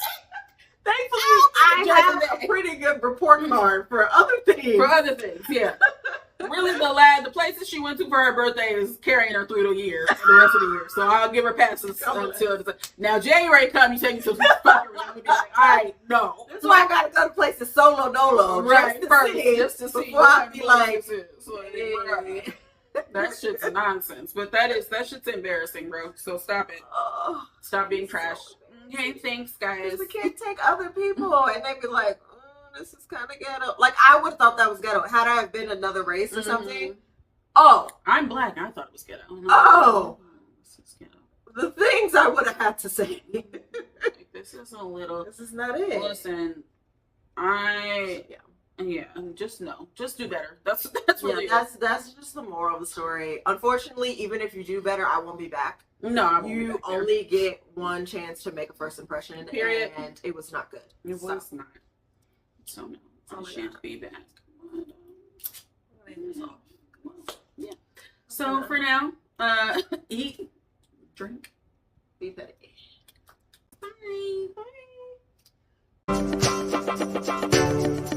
Thankfully, I'll I have take a pretty good report card for other things. For other things, yeah. Really, the places she went to for her birthday is carrying her through the year, the rest of the year. So I'll give her passes until now. January come, you take me to some fucking. I'm be like, all right, no. That's why I gotta go to places solo dolo, Right, just to see see. before I be like, Right. That shit's nonsense. But that shit's embarrassing, bro. So stop it. oh, Stop being trash. Okay, thanks, guys. we can't take other people, and they be like, this is kind of ghetto. Like I would have thought that was ghetto had I have been another race or something. Oh, I'm black. I thought it was ghetto. Oh. This is ghetto. the things I would have had to say. Like, this is a little. This is not it. Listen, just no, just do better. That's really that's just the moral of the story. Unfortunately, even if you do better, I won't be back. No, I won't be You back there. only get one chance to make a first impression, Period. and it was not good. It So, was not. So no, I Oh my shan't God. be back. Oh Yeah. So for now, eat, drink. be better. Bye. Bye.